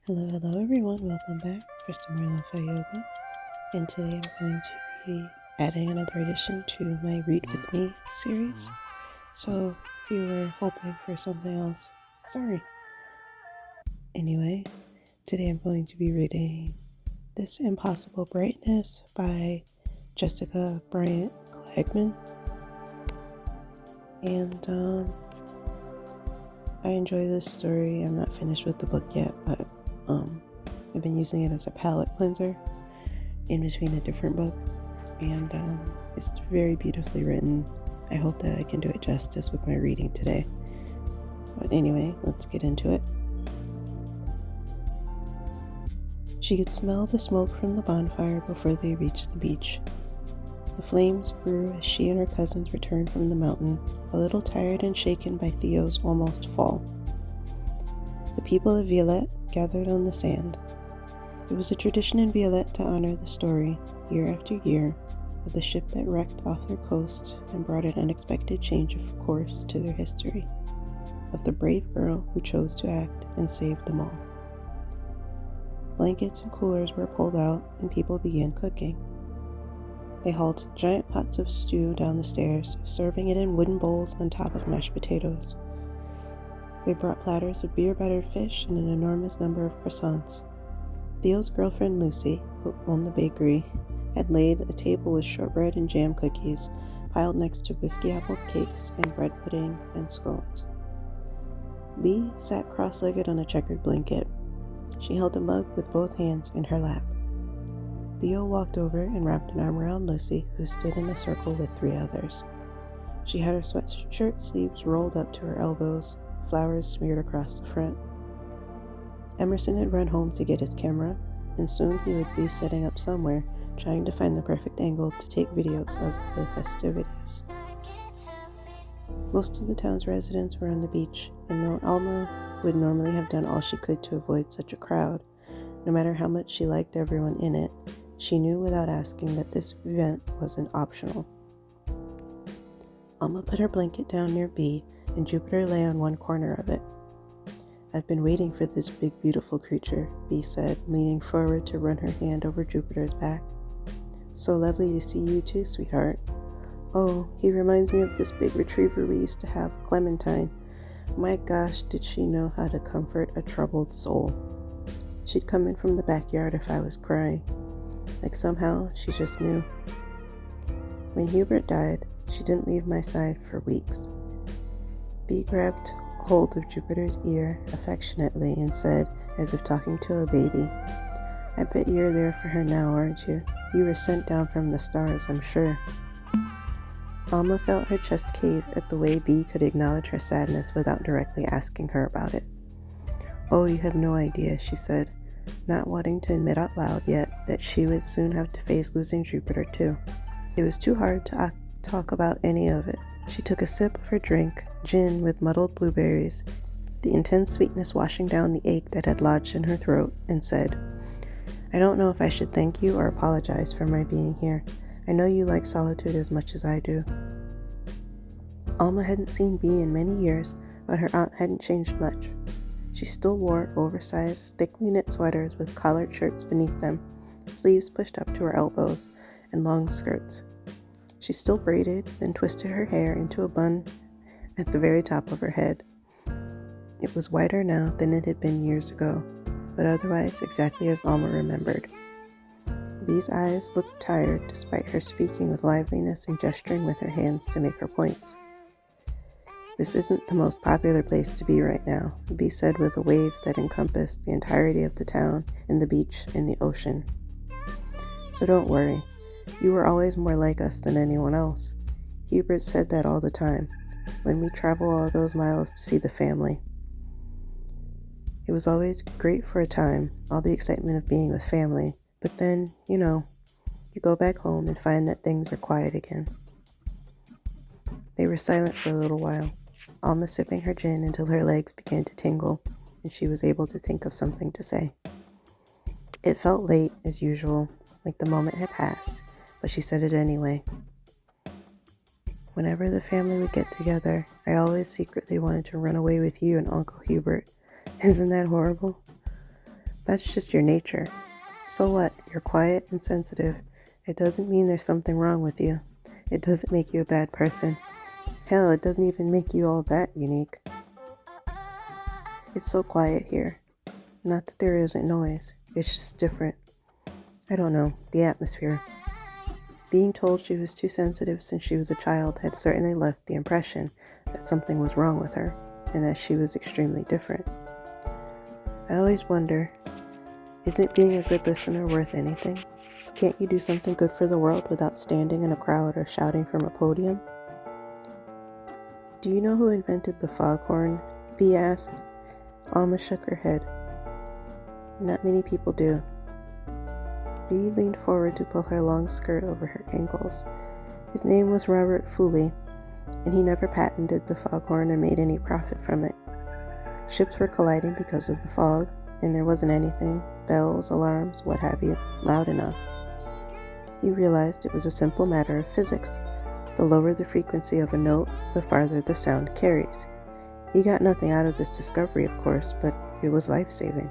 Hello everyone, welcome back for some more LoFi yoga. And today I'm going to be adding another addition to my Read With Me series. So if you were hoping for something else, sorry. Anyway, today I'm going to be reading This Impossible Brightness by Jessica Bryant Klagmann. And I enjoy this story. I'm not finished with the book yet, but I've been using it as a palette cleanser in between a different book, and it's very beautifully written. I hope that I can do it justice with my reading today. But anyway, let's get into it. She could smell the smoke from the bonfire before they reached the beach. The flames grew as she and her cousins returned from the mountain, a little tired and shaken by Theo's almost fall. The people of Violet gathered on the sand. It was a tradition in Violet to honor the story, year after year, of the ship that wrecked off their coast and brought an unexpected change of course to their history, of the brave girl who chose to act and saved them all. Blankets and coolers were pulled out and people began cooking. They hauled giant pots of stew down the stairs, serving it in wooden bowls on top of mashed potatoes. They brought platters of beer-battered fish and an enormous number of croissants. Theo's girlfriend Lucy, who owned the bakery, had laid a table with shortbread and jam cookies piled next to whiskey apple cakes and bread pudding and scones. Bee sat cross-legged on a checkered blanket. She held a mug with both hands in her lap. Theo walked over and wrapped an arm around Lucy, who stood in a circle with three others. She had her sweatshirt sleeves rolled up to her elbows, flowers smeared across the front. Emerson had run home to get his camera, and soon he would be setting up somewhere, trying to find the perfect angle to take videos of the festivities. Most of the town's residents were on the beach, and though Alma would normally have done all she could to avoid such a crowd, no matter how much she liked everyone in it, she knew without asking that this event wasn't optional. Alma put her blanket down near Bee, and Jupiter lay on one corner of it. "I've been waiting for this big, beautiful creature," Bee said, leaning forward to run her hand over Jupiter's back. "So lovely to see you too, sweetheart. Oh, he reminds me of this big retriever we used to have, Clementine. My gosh, did she know how to comfort a troubled soul. She'd come in from the backyard if I was crying. Like somehow she just knew. When Hubert died, she didn't leave my side for weeks." Bee grabbed hold of Jupiter's ear affectionately and said, as if talking to a baby, "I bet you're there for her now, aren't you? You were sent down from the stars, I'm sure." Alma felt her chest cave at the way Bee could acknowledge her sadness without directly asking her about it. "Oh, you have no idea," she said, not wanting to admit out loud yet that she would soon have to face losing Jupiter too. It was too hard to talk about any of it. She took a sip of her drink, gin with muddled blueberries, the intense sweetness washing down the ache that had lodged in her throat, and said, "I don't know if I should thank you or apologize for my being here. I know you like solitude as much as I do." Alma hadn't seen Bee in many years, but her aunt hadn't changed much. She still wore oversized, thickly knit sweaters with collared shirts beneath them, sleeves pushed up to her elbows, and long skirts. She still braided, then twisted her hair into a bun at the very top of her head. It was whiter now than it had been years ago, but otherwise exactly as Alma remembered. Bee's eyes looked tired despite her speaking with liveliness and gesturing with her hands to make her points. "This isn't the most popular place to be right now," Bee said with a wave that encompassed the entirety of the town and the beach and the ocean. "So don't worry. You were always more like us than anyone else. Hubert said that all the time, when we travel all those miles to see the family. It was always great for a time, all the excitement of being with family, but then, you go back home and find that things are quiet again." They were silent for a little while, Alma sipping her gin until her legs began to tingle, and she was able to think of something to say. It felt late, as usual, like the moment had passed, but she said it anyway. "Whenever the family would get together, I always secretly wanted to run away with you and Uncle Hubert. Isn't that horrible?" That's just your nature. So what? You're quiet and sensitive. It doesn't mean there's something wrong with you. It doesn't make you a bad person. Hell, it doesn't even make you all that unique. It's so quiet here. Not that there isn't noise. It's just different. I don't know, the atmosphere. Being told she was too sensitive since she was a child had certainly left the impression that something was wrong with her, and that she was extremely different. I always wonder, isn't being a good listener worth anything? Can't you do something good for the world without standing in a crowd or shouting from a podium? Do you know who invented the foghorn? Bee asked. Alma shook her head. Not many people do. Bee leaned forward to pull her long skirt over her ankles. His name was Robert Foley, and he never patented the foghorn or made any profit from it. Ships were colliding because of the fog, and there wasn't anything, bells, alarms, what have you, loud enough. He realized it was a simple matter of physics. The lower the frequency of a note, the farther the sound carries. He got nothing out of this discovery, of course, but it was life-saving.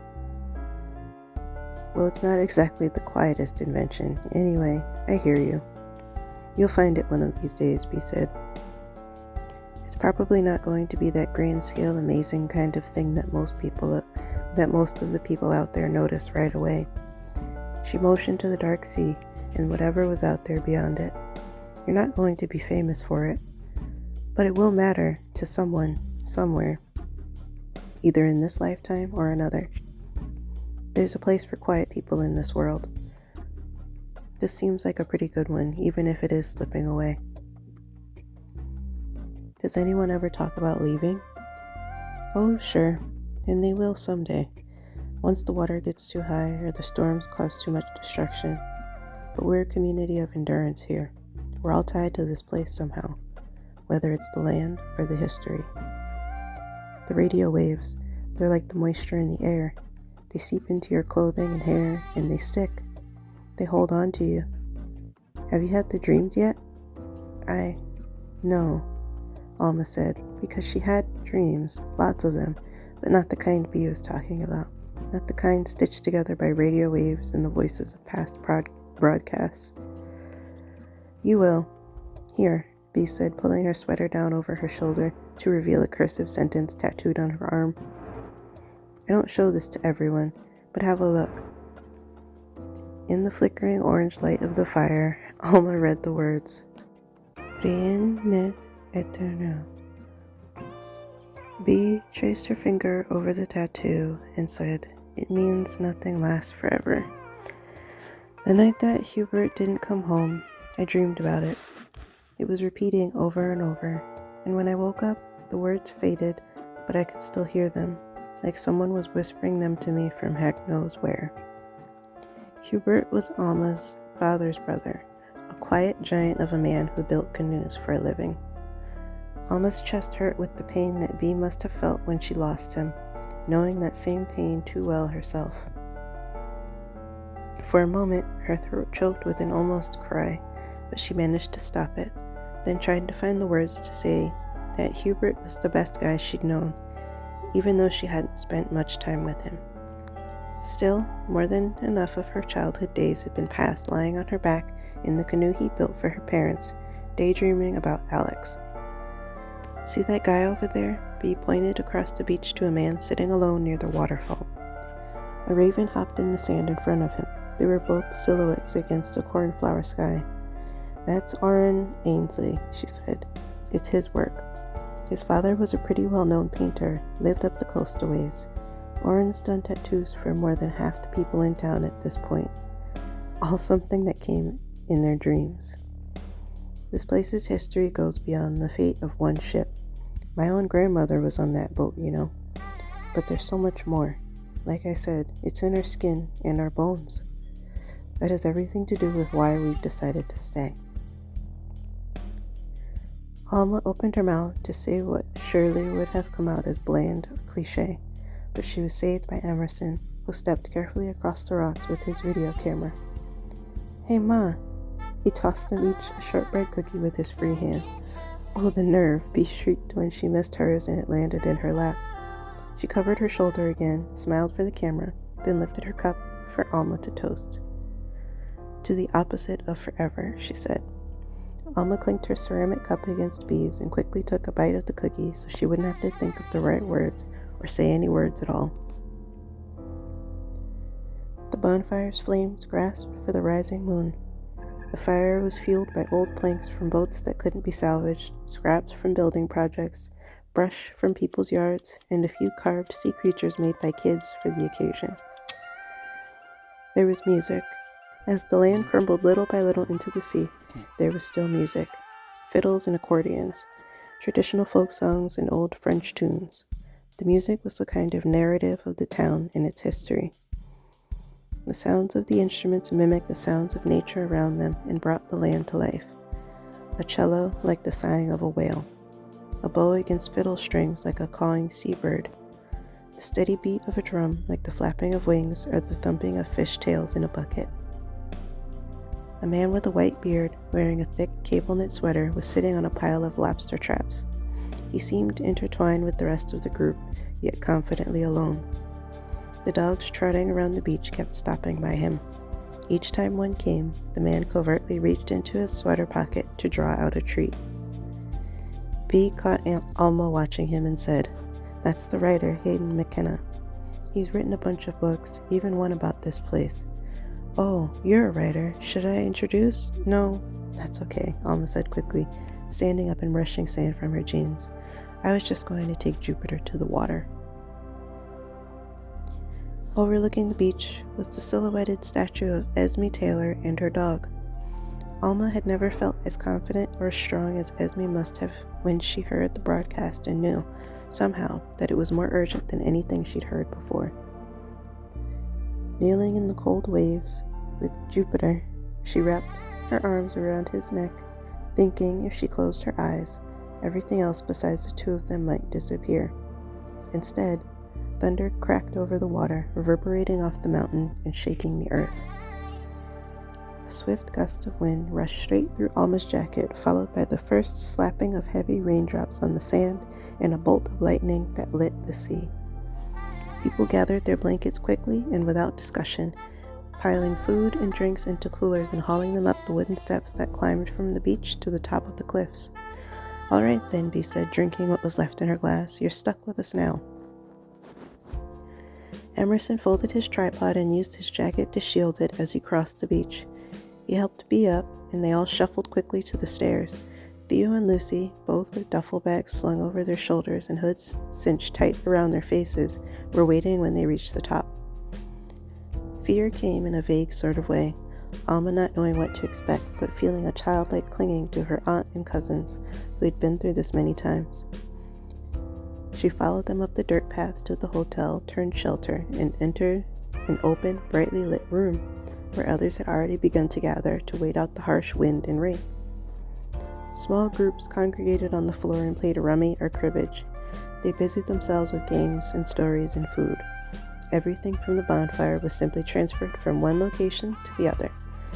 Well, it's not exactly the quietest invention. Anyway, I hear you. You'll find it one of these days, Bee said. It's probably not going to be that grand-scale, amazing kind of thing that most of the people out there notice right away. She motioned to the dark sea and whatever was out there beyond it. You're not going to be famous for it, but it will matter to someone, somewhere, either in this lifetime or another. There's a place for quiet people in this world. This seems like a pretty good one, even if it is slipping away. Does anyone ever talk about leaving? Oh, sure, and they will someday, once the water gets too high or the storms cause too much destruction. But we're a community of endurance here. We're all tied to this place somehow, whether it's the land or the history. The radio waves, they're like the moisture in the air. They seep into your clothing and hair, and they stick. They hold on to you. Have you had the dreams yet? No, Alma said, because she had dreams, lots of them, but not the kind Bee was talking about. Not the kind stitched together by radio waves and the voices of past broadcasts. You will. Here, Bee said, pulling her sweater down over her shoulder to reveal a cursive sentence tattooed on her arm. I don't show this to everyone, but have a look. In the flickering orange light of the fire, Alma read the words, Rien n'est éternel. Bee traced her finger over the tattoo and said, It means nothing lasts forever. The night that Hubert didn't come home, I dreamed about it. It was repeating over and over, and when I woke up, the words faded, but I could still hear them, like someone was whispering them to me from heck knows where. Hubert was Alma's father's brother, a quiet giant of a man who built canoes for a living. Alma's chest hurt with the pain that Bee must have felt when she lost him, knowing that same pain too well herself. For a moment, her throat choked with an almost cry, but she managed to stop it, then tried to find the words to say that Hubert was the best guy she'd known, even though she hadn't spent much time with him. Still, more than enough of her childhood days had been passed lying on her back in the canoe he built for her parents, daydreaming about Alex. See that guy over there? Bee pointed across the beach to a man sitting alone near the waterfall. A raven hopped in the sand in front of him. They were both silhouettes against a cornflower sky. That's Orrin Ainsley, she said. It's his work. His father was a pretty well-known painter, lived up the coast a ways. Orrin's done tattoos for more than half the people in town at this point. All something that came in their dreams. This place's history goes beyond the fate of one ship. My own grandmother was on that boat, you know. But there's so much more. Like I said, it's in our skin and our bones. That has everything to do with why we've decided to stay. Alma opened her mouth to say what surely would have come out as bland cliché, but she was saved by Emerson, who stepped carefully across the rocks with his video camera. Hey, Ma! He tossed them each a shortbread cookie with his free hand. Oh, the nerve! Bee shrieked when she missed hers and it landed in her lap. She covered her shoulder again, smiled for the camera, then lifted her cup for Alma to toast. To the opposite of forever, she said. Alma clinked her ceramic cup against Bee's and quickly took a bite of the cookie so she wouldn't have to think of the right words or say any words at all. The bonfire's flames grasped for the rising moon. The fire was fueled by old planks from boats that couldn't be salvaged, scraps from building projects, brush from people's yards, and a few carved sea creatures made by kids for the occasion. There was music. As the land crumbled little by little into the sea, there was still music. Fiddles and accordions, traditional folk songs and old French tunes. The music was the kind of narrative of the town and its history. The sounds of the instruments mimicked the sounds of nature around them and brought the land to life. A cello like the sighing of a whale. A bow against fiddle strings like a cawing seabird. The steady beat of a drum like the flapping of wings or the thumping of fish tails in a bucket. A man with a white beard, wearing a thick cable-knit sweater, was sitting on a pile of lobster traps. He seemed intertwined with the rest of the group, yet confidently alone. The dogs trotting around the beach kept stopping by him. Each time one came, the man covertly reached into his sweater pocket to draw out a treat. Bee caught Alma watching him and said, "That's the writer, Hayden McKenna. He's written a bunch of books, even one about this place." "Oh, you're a writer. Should I introduce?" "No, that's okay," Alma said quickly, standing up and brushing sand from her jeans. "I was just going to take Jupiter to the water." Overlooking the beach was the silhouetted statue of Esme Taylor and her dog. Alma had never felt as confident or as strong as Esme must have when she heard the broadcast and knew, somehow, that it was more urgent than anything she'd heard before. Kneeling in the cold waves with Jupiter, she wrapped her arms around his neck, thinking if she closed her eyes, everything else besides the two of them might disappear. Instead, thunder cracked over the water, reverberating off the mountain and shaking the earth. A swift gust of wind rushed straight through Alma's jacket, followed by the first slapping of heavy raindrops on the sand and a bolt of lightning that lit the sea. People gathered their blankets quickly and without discussion, piling food and drinks into coolers and hauling them up the wooden steps that climbed from the beach to the top of the cliffs. "All right then," Bee said, drinking what was left in her glass. "You're stuck with us now." Emerson folded his tripod and used his jacket to shield it as he crossed the beach. He helped Bee up, and they all shuffled quickly to the stairs. Theo and Lucy, both with duffel bags slung over their shoulders and hoods cinched tight around their faces, were waiting when they reached the top. Fear came in a vague sort of way, Alma not knowing what to expect, but feeling a childlike clinging to her aunt and cousins, who had been through this many times. She followed them up the dirt path to the hotel turned shelter and entered an open, brightly lit room where others had already begun to gather to wait out the harsh wind and rain. Small groups congregated on the floor and played rummy or cribbage. They busied themselves with games and stories and food. Everything from the bonfire was simply transferred from one location to the other,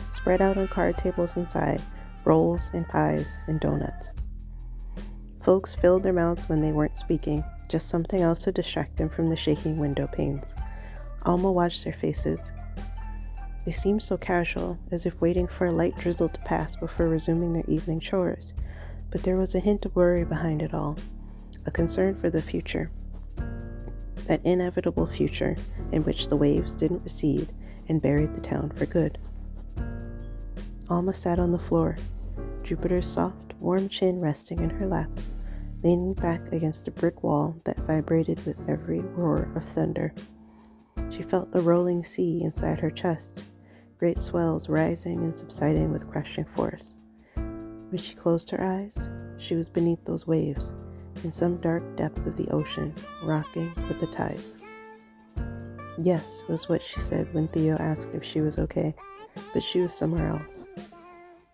spread out on card tables inside, rolls and pies and donuts. Folks filled their mouths when they weren't speaking, just something else to distract them from the shaking window panes. Alma watched their faces. They seemed so casual, as if waiting for a light drizzle to pass before resuming their evening chores, but there was a hint of worry behind it all, a concern for the future. That inevitable future in which the waves didn't recede and buried the town for good. Alma sat on the floor, Jupiter's soft, warm chin resting in her lap, leaning back against a brick wall that vibrated with every roar of thunder. She felt the rolling sea inside her chest, great swells rising and subsiding with crushing force. When she closed her eyes, she was beneath those waves, in some dark depth of the ocean, rocking with the tides. "Yes," was what she said when Theo asked if she was okay, but she was somewhere else.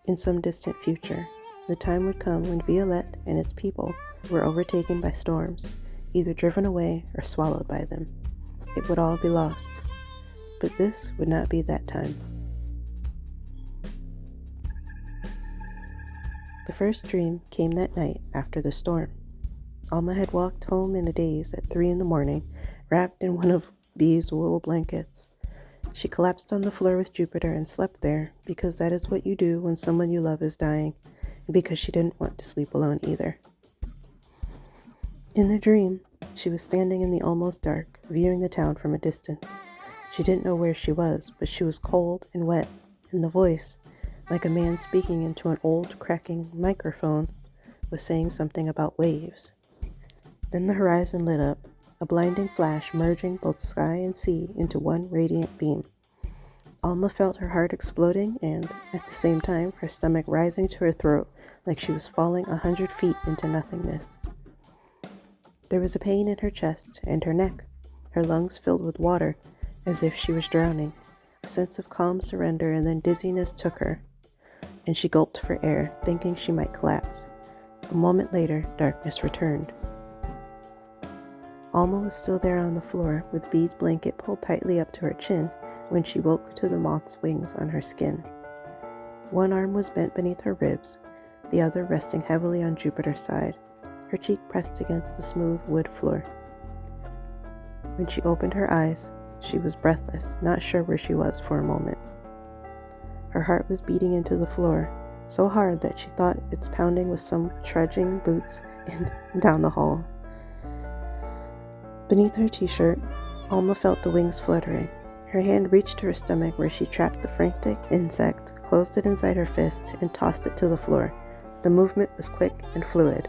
In some distant future, the time would come when Violette and its people were overtaken by storms, either driven away or swallowed by them. It would all be lost, but this would not be that time. The first dream came that night after the storm. Alma had walked home in a daze at 3 a.m, wrapped in one of Bee's wool blankets. She collapsed on the floor with Jupiter and slept there because that is what you do when someone you love is dying, and because she didn't want to sleep alone either. In the dream, she was standing in the almost dark, viewing the town from a distance. She didn't know where she was, but she was cold and wet, and the voice, like a man speaking into an old, cracking microphone, was saying something about waves. Then the horizon lit up, a blinding flash merging both sky and sea into one radiant beam. Alma felt her heart exploding and, at the same time, her stomach rising to her throat like she was falling 100 feet into nothingness. There was a pain in her chest and her neck, her lungs filled with water, as if she was drowning. A sense of calm surrender and then dizziness took her, and she gulped for air, thinking she might collapse. A moment later, darkness returned. Alma was still there on the floor, with Bee's blanket pulled tightly up to her chin, when she woke to the moth's wings on her skin. One arm was bent beneath her ribs, the other resting heavily on Jupiter's side, her cheek pressed against the smooth wood floor. When she opened her eyes, she was breathless, not sure where she was for a moment. Her heart was beating into the floor, so hard that she thought its pounding was some trudging boots down the hall. Beneath her t-shirt, Alma felt the wings fluttering. Her hand reached to her stomach where she trapped the frantic insect, closed it inside her fist, and tossed it to the floor. The movement was quick and fluid.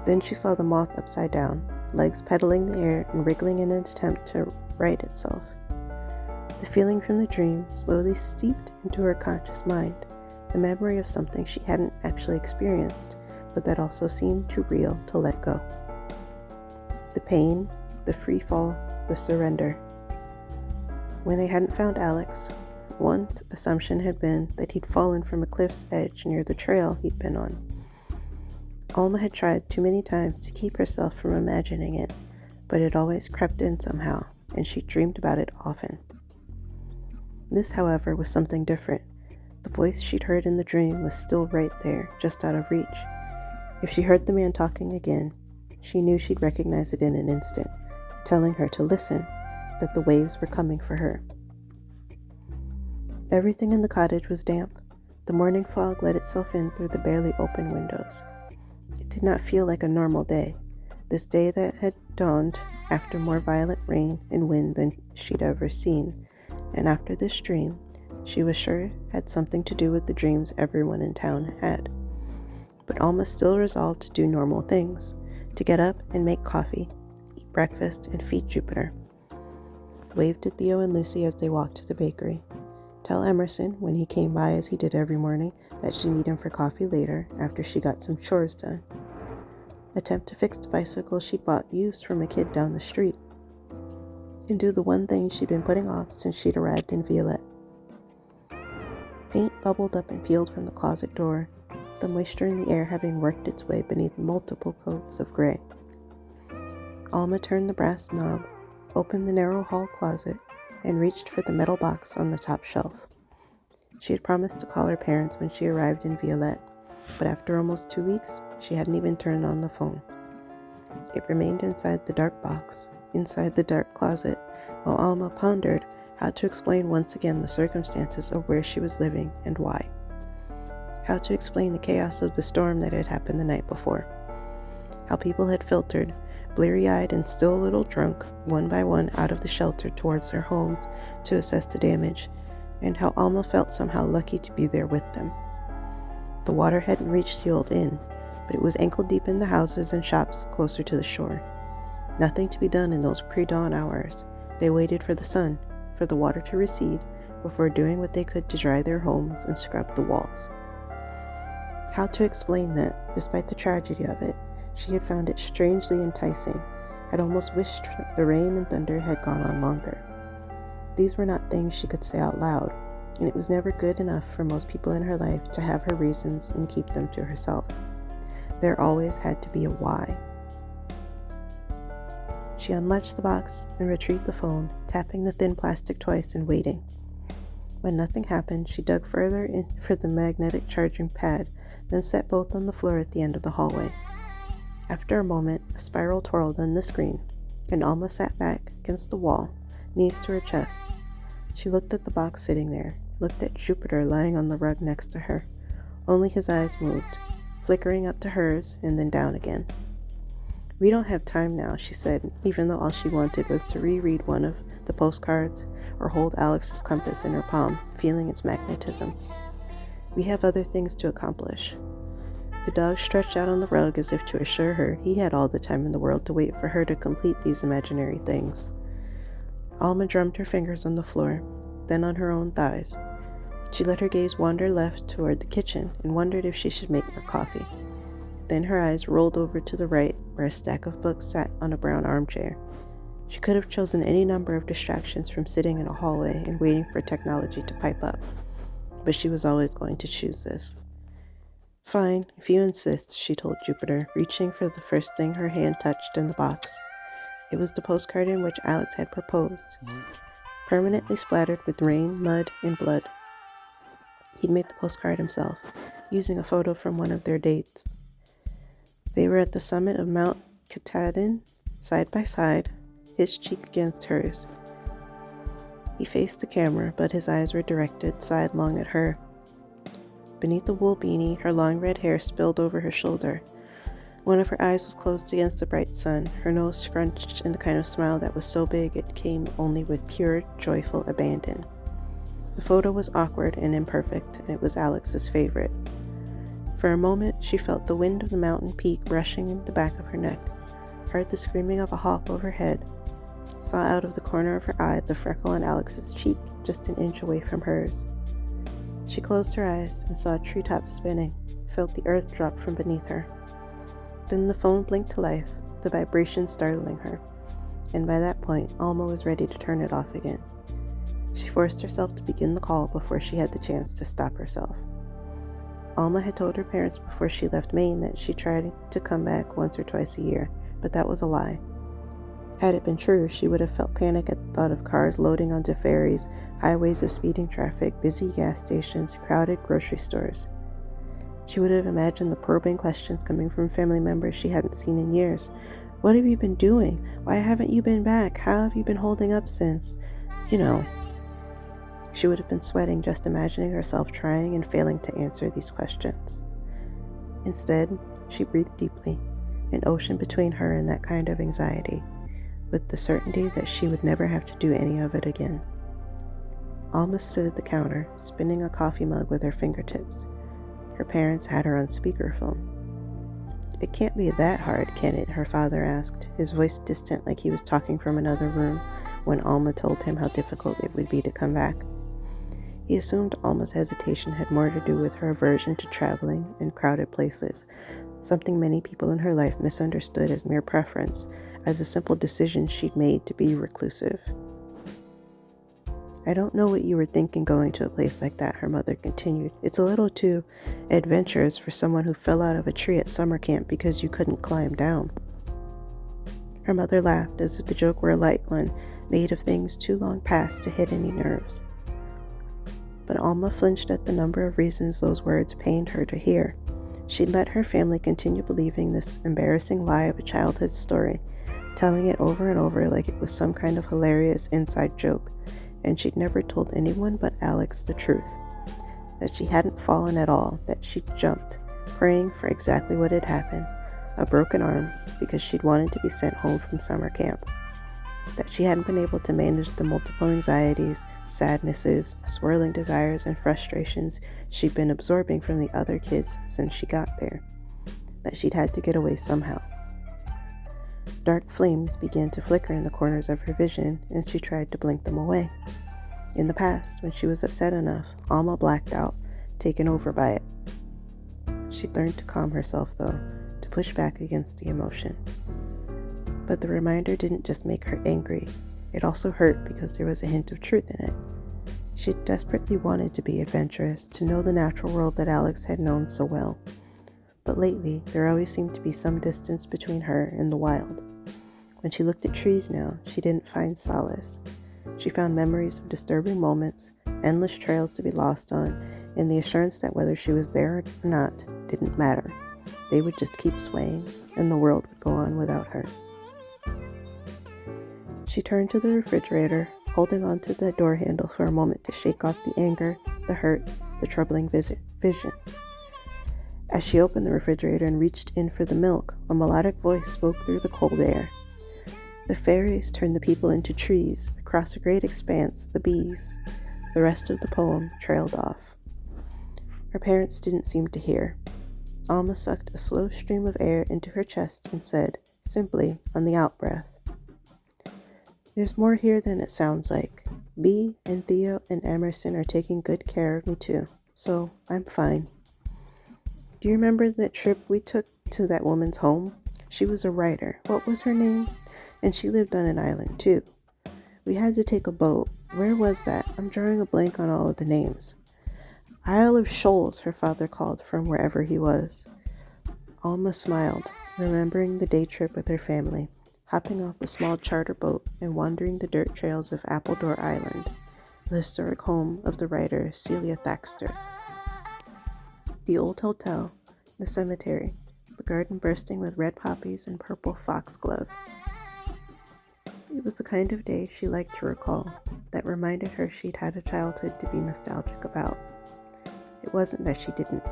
Then she saw the moth upside down, legs pedaling the air and wriggling in an attempt to right itself. The feeling from the dream slowly seeped into her conscious mind, the memory of something she hadn't actually experienced, but that also seemed too real to let go. The pain, the free fall, the surrender. When they hadn't found Alex, one assumption had been that he'd fallen from a cliff's edge near the trail he'd been on. Alma had tried too many times to keep herself from imagining it, but it always crept in somehow, and she dreamed about it often. This, however, was something different. The voice she'd heard in the dream was still right there, just out of reach. If she heard the man talking again, she knew she'd recognize it in an instant, telling her to listen, that the waves were coming for her. Everything in the cottage was damp. The morning fog let itself in through the barely open windows. It did not feel like a normal day, this day that had dawned after more violent rain and wind than she'd ever seen, and after this dream, she was sure had something to do with the dreams everyone in town had. But Alma still resolved to do normal things, to get up and make coffee, eat breakfast, and feed Jupiter. Waved to Theo and Lucy as they walked to the bakery. Tell Emerson, when he came by as he did every morning, that she'd meet him for coffee later, after she got some chores done. Attempt to fix the bicycle she'd bought used from a kid down the street. And do the one thing she'd been putting off since she'd arrived in Violette. Paint bubbled up and peeled from the closet door, the moisture in the air having worked its way beneath multiple coats of gray. Alma turned the brass knob, opened the narrow hall closet, and reached for the metal box on the top shelf. She had promised to call her parents when she arrived in Violette, but after almost 2 weeks, she hadn't even turned on the phone. It remained inside the dark box, inside the dark closet, while Alma pondered how to explain once again the circumstances of where she was living and why. How to explain the chaos of the storm that had happened the night before. How people had filtered, bleary-eyed and still a little drunk, one by one out of the shelter towards their homes to assess the damage, and how Alma felt somehow lucky to be there with them. The water hadn't reached the old inn, but it was ankle-deep in the houses and shops closer to the shore. Nothing to be done in those pre-dawn hours. They waited for the sun, for the water to recede, before doing what they could to dry their homes and scrub the walls. How to explain that, despite the tragedy of it, she had found it strangely enticing, had almost wished the rain and thunder had gone on longer. These were not things she could say out loud, and it was never good enough for most people in her life to have her reasons and keep them to herself. There always had to be a why. She unlatched the box and retrieved the phone, tapping the thin plastic twice and waiting. When nothing happened, she dug further in for the magnetic charging pad, then set both on the floor at the end of the hallway. After a moment, a spiral twirled on the screen, and Alma sat back against the wall, knees to her chest. She looked at the box sitting there, looked at Jupiter lying on the rug next to her. Only his eyes moved, flickering up to hers and then down again. "We don't have time now," she said, even though all she wanted was to reread one of the postcards or hold Alex's compass in her palm, feeling its magnetism. "We have other things to accomplish." The dog stretched out on the rug as if to assure her he had all the time in the world to wait for her to complete these imaginary things. Alma drummed her fingers on the floor, then on her own thighs. She let her gaze wander left toward the kitchen and wondered if she should make more coffee. Then her eyes rolled over to the right, where a stack of books sat on a brown armchair. She could have chosen any number of distractions from sitting in a hallway and waiting for technology to pipe up, but she was always going to choose this. "Fine, if you insist," she told Jupiter, reaching for the first thing her hand touched in the box. It was the postcard in which Alex had proposed, permanently splattered with rain, mud, and blood. He'd made the postcard himself, using a photo from one of their dates. They were at the summit of Mount Katahdin, side by side, his cheek against hers. He faced the camera, but his eyes were directed sidelong at her. Beneath the wool beanie, her long red hair spilled over her shoulder. One of her eyes was closed against the bright sun, her nose scrunched in the kind of smile that was so big it came only with pure, joyful abandon. The photo was awkward and imperfect, and it was Alex's favorite. For a moment, she felt the wind of the mountain peak rushing in the back of her neck, heard the screaming of a hawk overhead, saw out of the corner of her eye the freckle on Alex's cheek just an inch away from hers. She closed her eyes and saw a treetop spinning, felt the earth drop from beneath her. Then the phone blinked to life, the vibration startling her, and by that point, Alma was ready to turn it off again. She forced herself to begin the call before she had the chance to stop herself. Alma had told her parents before she left Maine that she tried to come back once or twice a year, but that was a lie. Had it been true, she would have felt panic at the thought of cars loading onto ferries, highways of speeding traffic, busy gas stations, crowded grocery stores. She would have imagined the probing questions coming from family members she hadn't seen in years. "What have you been doing? Why haven't you been back? How have you been holding up since?" You know. She would have been sweating just imagining herself trying and failing to answer these questions. Instead, she breathed deeply, an ocean between her and that kind of anxiety, with the certainty that she would never have to do any of it again. Alma stood at the counter, spinning a coffee mug with her fingertips. Her parents had her on speakerphone. "It can't be that hard, can it?" her father asked, his voice distant like he was talking from another room when Alma told him how difficult it would be to come back. He assumed Alma's hesitation had more to do with her aversion to traveling and crowded places, something many people in her life misunderstood as mere preference, as a simple decision she'd made to be reclusive. "I don't know what you were thinking going to a place like that," her mother continued. "It's a little too adventurous for someone who fell out of a tree at summer camp because you couldn't climb down." Her mother laughed as if the joke were a light one, made of things too long past to hit any nerves. But Alma flinched at the number of reasons those words pained her to hear. She'd let her family continue believing this embarrassing lie of a childhood story, telling it over and over like it was some kind of hilarious inside joke, and she'd never told anyone but Alex the truth. That she hadn't fallen at all, that she'd jumped, praying for exactly what had happened, a broken arm, because she'd wanted to be sent home from summer camp. That she hadn't been able to manage the multiple anxieties, sadnesses, swirling desires, and frustrations she'd been absorbing from the other kids since she got there. That she'd had to get away somehow. Dark flames began to flicker in the corners of her vision, and she tried to blink them away. In the past, when she was upset enough, Alma blacked out, taken over by it. She'd learned to calm herself, though, to push back against the emotion. But the reminder didn't just make her angry. It also hurt because there was a hint of truth in it. She desperately wanted to be adventurous, to know the natural world that Alex had known so well. But lately, there always seemed to be some distance between her and the wild. When she looked at trees now, she didn't find solace. She found memories of disturbing moments, endless trails to be lost on, and the assurance that whether she was there or not didn't matter. They would just keep swaying, and the world would go on without her. She turned to the refrigerator, holding onto the door handle for a moment to shake off the anger, the hurt, the troubling visions. As she opened the refrigerator and reached in for the milk, a melodic voice spoke through the cold air. The fairies turned the people into trees. Across a great expanse, the bees. The rest of the poem trailed off. Her parents didn't seem to hear. Alma sucked a slow stream of air into her chest and said, simply, on the out-breath, "There's more here than it sounds like. Bee and Theo and Emerson are taking good care of me too, so I'm fine. Do you remember that trip we took to that woman's home? She was a writer. What was her name? And she lived on an island too. We had to take a boat. Where was that? I'm drawing a blank on all of the names. Isle of Shoals," her father called from wherever he was. Alma smiled, remembering the day trip with her family, hopping off the small charter boat and wandering the dirt trails of Appledore Island, the historic home of the writer Celia Thaxter. The old hotel, the cemetery, the garden bursting with red poppies and purple foxglove. It was the kind of day she liked to recall, that reminded her she'd had a childhood to be nostalgic about. It wasn't that she didn't.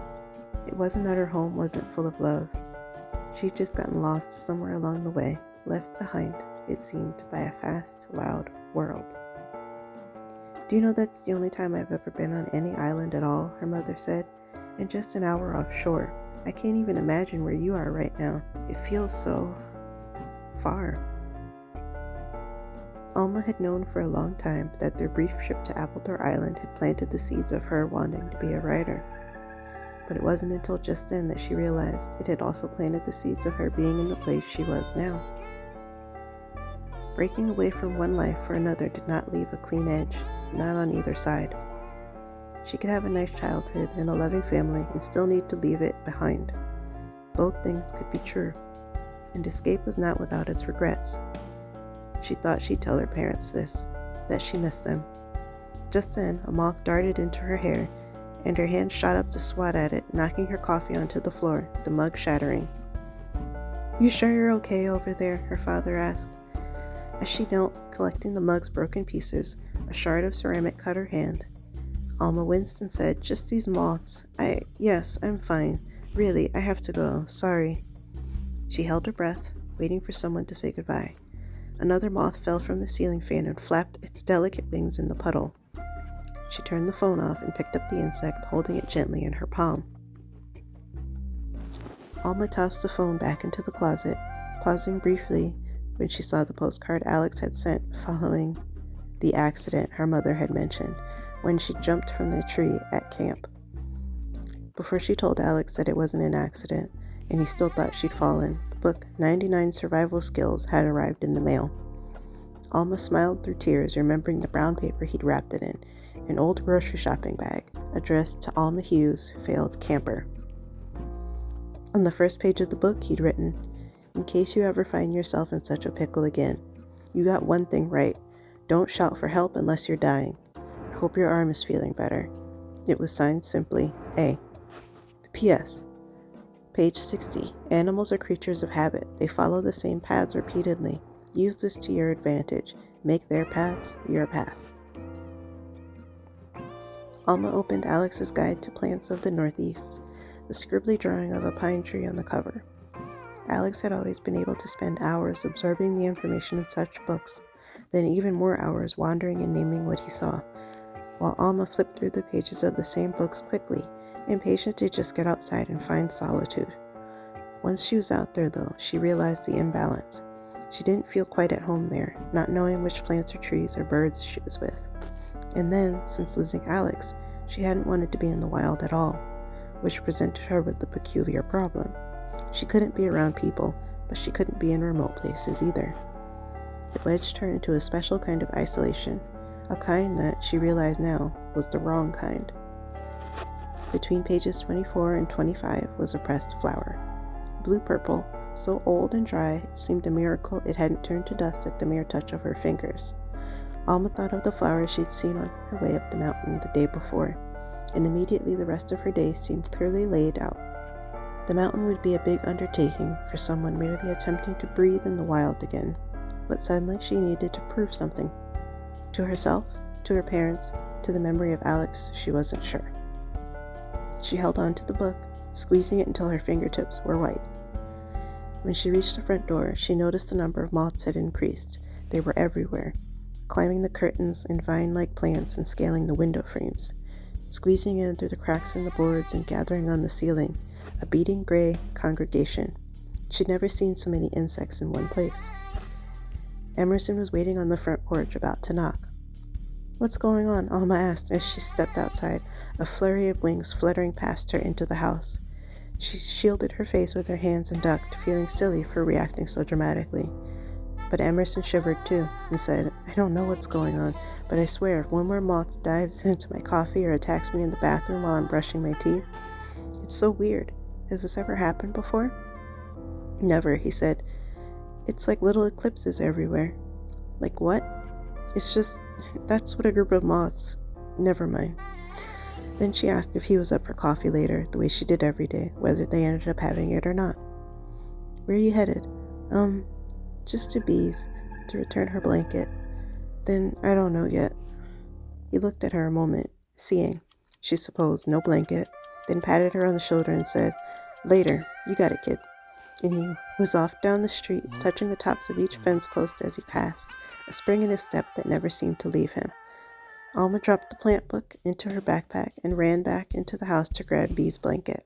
It wasn't that her home wasn't full of love. She'd just gotten lost somewhere along the way, left behind, it seemed, by a fast, loud world. "Do you know that's the only time I've ever been on any island at all?" her mother said. "And just an hour offshore. I can't even imagine where you are right now. It feels so far." Alma had known for a long time that their brief trip to Appledore Island had planted the seeds of her wanting to be a writer. But it wasn't until just then that she realized it had also planted the seeds of her being in the place she was now. Breaking away from one life for another did not leave a clean edge, not on either side. She could have a nice childhood and a loving family and still need to leave it behind. Both things could be true, and escape was not without its regrets. She thought she'd tell her parents this, that she missed them. Just then, a moth darted into her hair, and her hand shot up to swat at it, knocking her coffee onto the floor, the mug shattering. "You sure you're okay over there?" her father asked. As she knelt, collecting the mug's broken pieces, a shard of ceramic cut her hand. Alma winced and said, "Just these moths. Yes, I'm fine. Really, I have to go. Sorry." She held her breath, waiting for someone to say goodbye. Another moth fell from the ceiling fan and flapped its delicate wings in the puddle. She turned the phone off and picked up the insect, holding it gently in her palm. Alma tossed the phone back into the closet, pausing briefly when she saw the postcard Alex had sent following the accident her mother had mentioned when she jumped from the tree at camp. Before she told Alex that it wasn't an accident, and he still thought she'd fallen, the book 99 Survival Skills had arrived in the mail. Alma smiled through tears, remembering the brown paper he'd wrapped it in, an old grocery shopping bag, addressed to Alma Hughes, failed camper. On the first page of the book, he'd written, "In case you ever find yourself in such a pickle again, you got one thing right. Don't shout for help unless you're dying. I hope your arm is feeling better." It was signed simply, A. P.S. Page 60. Animals are creatures of habit. They follow the same paths repeatedly. Use this to your advantage. Make their paths your path. Alma opened Alex's Guide to Plants of the Northeast, the scribbly drawing of a pine tree on the cover. Alex had always been able to spend hours absorbing the information in such books, then even more hours wandering and naming what he saw, while Alma flipped through the pages of the same books quickly, impatient to just get outside and find solitude. Once she was out there, though, she realized the imbalance. She didn't feel quite at home there, not knowing which plants or trees or birds she was with. And then, since losing Alex, she hadn't wanted to be in the wild at all, which presented her with the peculiar problem. She couldn't be around people, but she couldn't be in remote places either. It wedged her into a special kind of isolation, a kind that, she realized now, was the wrong kind. Between pages 24 and 25 was a pressed flower. Blue-purple, so old and dry it seemed a miracle it hadn't turned to dust at the mere touch of her fingers. Alma thought of the flowers she'd seen on her way up the mountain the day before, and immediately the rest of her day seemed clearly laid out. The mountain would be a big undertaking for someone merely attempting to breathe in the wild again, but suddenly she needed to prove something. To herself, to her parents, to the memory of Alex, she wasn't sure. She held on to the book, squeezing it until her fingertips were white. When she reached the front door, she noticed the number of moths had increased. They were everywhere, climbing the curtains and vine-like plants and scaling the window frames, squeezing in through the cracks in the boards and gathering on the ceiling, a beating gray congregation. She'd never seen so many insects in one place. Emerson was waiting on the front porch, about to knock. "What's going on?" Alma asked as she stepped outside, a flurry of wings fluttering past her into the house. She shielded her face with her hands and ducked, feeling silly for reacting so dramatically. But Emerson shivered too and said, "I don't know what's going on, but I swear if one more moth dives into my coffee or attacks me in the bathroom while I'm brushing my teeth, it's so weird. Has this ever happened before?" "Never," he said. "It's like little eclipses everywhere." "Like what?" "It's just, that's what a group of moths." "Never mind." Then she asked if he was up for coffee later, the way she did every day, whether they ended up having it or not. "Where are you headed?" Just to Bee's, to return her blanket." "Then I don't know yet." He looked at her a moment, seeing, she supposed, no blanket, then patted her on the shoulder and said, "Later, you got it, kid." And he was off down the street, touching the tops of each fence post as he passed, a spring in his step that never seemed to leave him. Alma dropped the plant book into her backpack and ran back into the house to grab Bee's blanket.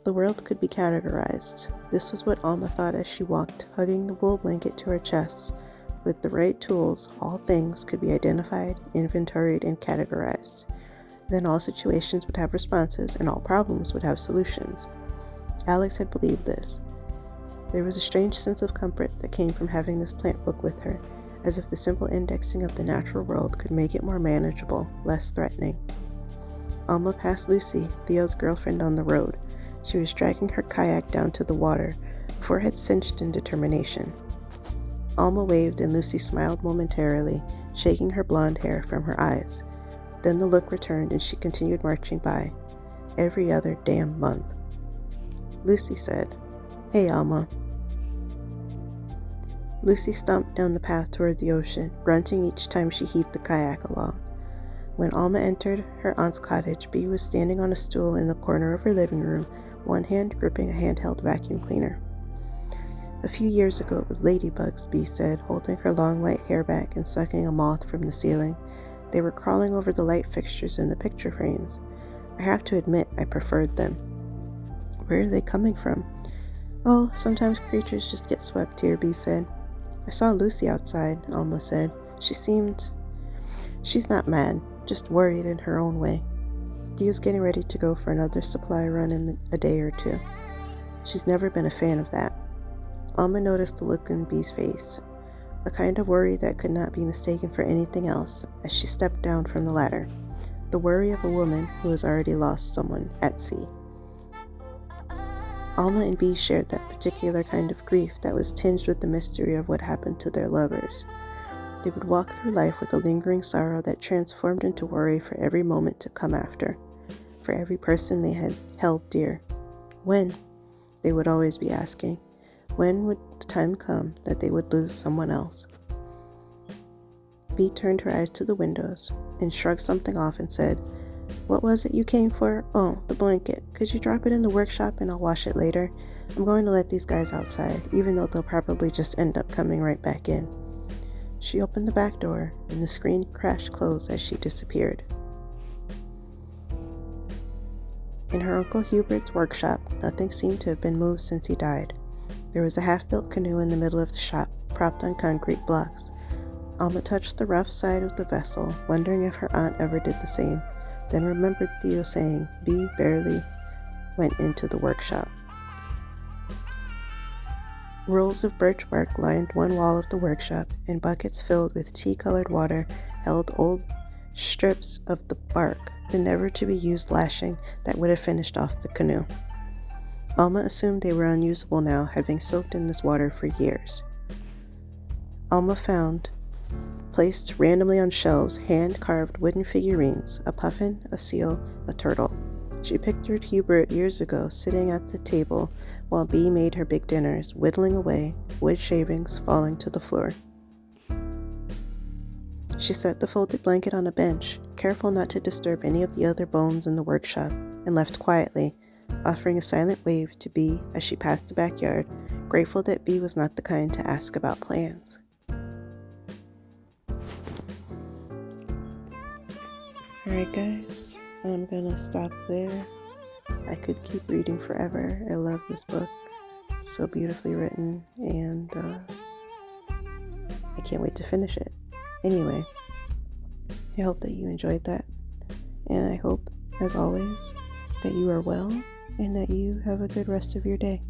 The world could be categorized. This was what Alma thought as she walked, hugging the wool blanket to her chest. With the right tools, all things could be identified, inventoried, and categorized. Then all situations would have responses, and all problems would have solutions. Alex had believed this. There was a strange sense of comfort that came from having this plant book with her, as if the simple indexing of the natural world could make it more manageable, less threatening. Alma passed Lucy, Theo's girlfriend, on the road. She was dragging her kayak down to the water, forehead cinched in determination. Alma waved and Lucy smiled momentarily, shaking her blonde hair from her eyes. Then the look returned and she continued marching by. Every other damn month. Lucy said, "Hey, Alma." Lucy stomped down the path toward the ocean, grunting each time she heaved the kayak along. When Alma entered her aunt's cottage, Bee was standing on a stool in the corner of her living room, one hand gripping a handheld vacuum cleaner. "A few years ago it was ladybugs," Bee said, holding her long white hair back and sucking a moth from the ceiling. "They were crawling over the light fixtures in the picture frames. I have to admit I preferred them." "Where are they coming from?" "Oh, sometimes creatures just get swept here," Bee said. "I saw Lucy outside," Alma said. She's not mad, just worried in her own way. Theo's getting ready to go for another supply run in a day or two. She's never been a fan of that." Alma noticed the look in Bee's face, a kind of worry that could not be mistaken for anything else, as she stepped down from the ladder. The worry of a woman who has already lost someone at sea. Alma and Bee shared that particular kind of grief that was tinged with the mystery of what happened to their lovers. They would walk through life with a lingering sorrow that transformed into worry for every moment to come after, for every person they had held dear. When? They would always be asking. When would the time come that they would lose someone else? Bee turned her eyes to the windows and shrugged something off and said, "What was it you came for? Oh, the blanket. Could you drop it in the workshop and I'll wash it later? I'm going to let these guys outside, even though they'll probably just end up coming right back in." She opened the back door, and the screen crashed closed as she disappeared. In her Uncle Hubert's workshop, nothing seemed to have been moved since he died. There was a half-built canoe in the middle of the shop, propped on concrete blocks. Alma touched the rough side of the vessel, wondering if her aunt ever did the same, then remembered Theo saying Bee barely went into the workshop. Rolls of birch bark lined one wall of the workshop, and buckets filled with tea-colored water held old strips of the bark, the never-to-be-used lashing that would have finished off the canoe. Alma assumed they were unusable now, having soaked in this water for years. Alma found, placed randomly on shelves, hand-carved wooden figurines, a puffin, a seal, a turtle. She pictured Hubert years ago sitting at the table while Bee made her big dinners, whittling away, wood shavings falling to the floor. She set the folded blanket on a bench, careful not to disturb any of the other bones in the workshop, and left quietly, offering a silent wave to Bee as she passed the backyard, grateful that Bee was not the kind to ask about plans. Alright guys, I'm gonna stop there. I could keep reading forever. I love this book. It's so beautifully written, and I can't wait to finish it. Anyway, I hope that you enjoyed that, and I hope, as always, that you are well and that you have a good rest of your day.